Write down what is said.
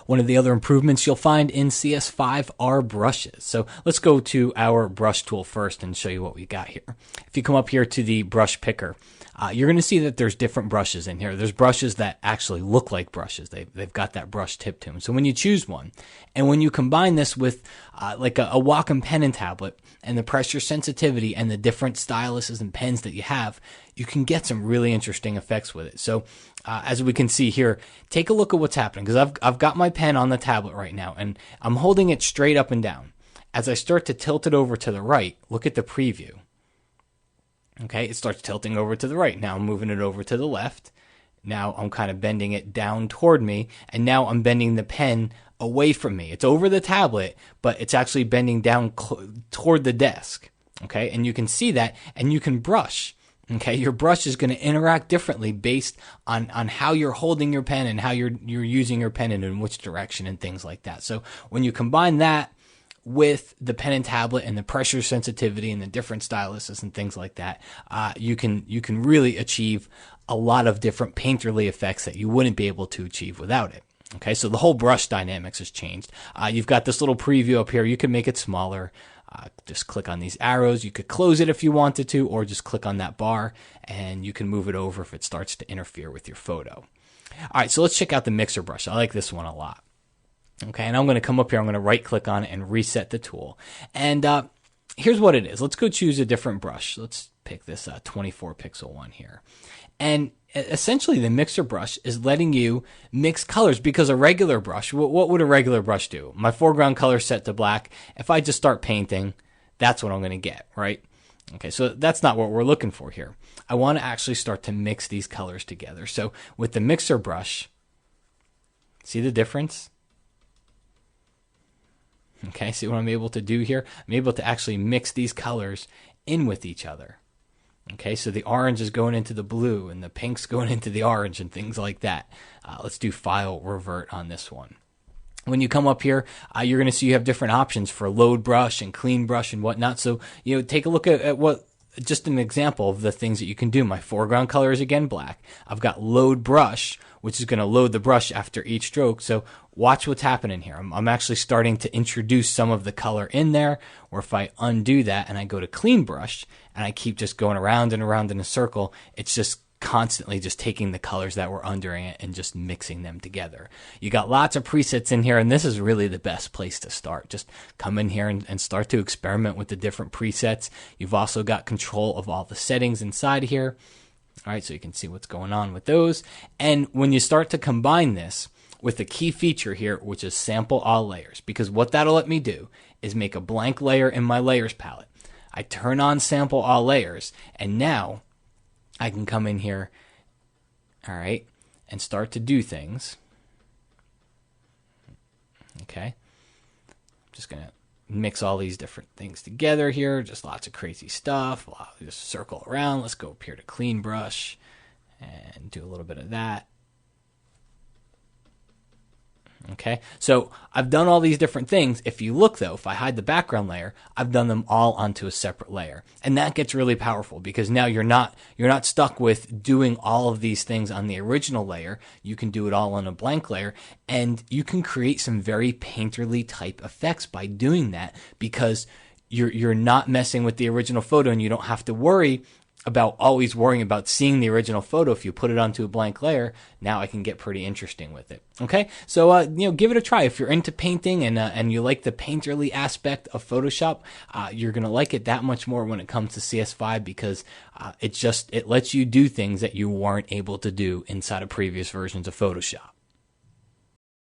One of the other improvements you'll find in CS5 are brushes. So let's go to our brush tool first and show you what we got here. If you come up here to the brush picker, you're going to see that there's different brushes in here. There's brushes that actually look like brushes. They've got that brush tip to them. So when you choose one, and when you combine this with like a Wacom pen and tablet, and the pressure sensitivity and the different styluses and pens that you have, you can get some really interesting effects with it. So as we can see here, take a look at what's happening, because I've got my pen on the tablet right now, and I'm holding it straight up and down. As I start to tilt it over to the right, look at the preview. Okay, it starts tilting over to the right. Now I'm moving it over to the left. Now I'm kind of bending it down toward me, and now I'm bending the pen away from me. It's over the tablet, but it's actually bending down toward the desk. Okay, and you can see that, and you can brush. Okay, your brush is going to interact differently based on how you're holding your pen and how you're using your pen and in which direction and things like that. So when you combine that with the pen and tablet and the pressure sensitivity and the different styluses and things like that, you can really achieve a lot of different painterly effects that you wouldn't be able to achieve without it. Okay, so the whole brush dynamics has changed. You've got this little preview up here. You can make it smaller. Just click on these arrows. You could close it if you wanted to, or just click on that bar and you can move it over if it starts to interfere with your photo. All right, so let's check out the mixer brush. I like this one a lot. Okay, and I'm going to come up here. I'm going to right click on it and reset the tool. And here's what it is. Let's go choose a different brush. Let's pick this 24 pixel one here. And essentially the mixer brush is letting you mix colors, because a regular brush, what would a regular brush do? My foreground color is set to black. If I just start painting, that's what I'm going to get, right? Okay, so that's not what we're looking for here. I want to actually start to mix these colors together. So with the mixer brush, see the difference? Okay, see what I'm able to do here? I'm able to actually mix these colors in with each other. Okay, so the orange is going into the blue and the pink's going into the orange and things like that. Let's do file revert on this one. When you come up here, you're going to see you have different options for load brush and clean brush and whatnot. So, take a look at what, just an example of the things that you can do. My foreground color is again black. I've got load brush, which is going to load the brush after each stroke. So watch what's happening here. I'm actually starting to introduce some of the color in there. Or if I undo that and I go to clean brush and I keep just going around and around in a circle, it's just constantly just taking the colors that were under it and just mixing them together. You got lots of presets in here, and this is really the best place to start. Just come in here and start to experiment with the different presets. You've also got control of all the settings inside here. All right, so you can see what's going on with those. And when you start to combine this with the key feature here, which is sample all layers, because what that'll let me do is make a blank layer in my layers palette. I turn on sample all layers, and now I can come in here, all right, and start to do things. Okay, I'm just going to mix all these different things together here, just lots of crazy stuff. Just circle around. Let's go up here to clean brush and do a little bit of that. Okay, so I've done all these different things. If you look though, if I hide the background layer, I've done them all onto a separate layer. And that gets really powerful, because now you're not stuck with doing all of these things on the original layer. You can do it all on a blank layer, and you can create some very painterly type effects by doing that, because you're not messing with the original photo, and you don't have to worry about always worrying about seeing the original photo. If you put it onto a blank layer, now I can get pretty interesting with it. Okay, so give it a try. If you're into painting and you like the painterly aspect of Photoshop, you're gonna like it that much more when it comes to CS5, because it lets you do things that you weren't able to do inside of previous versions of Photoshop.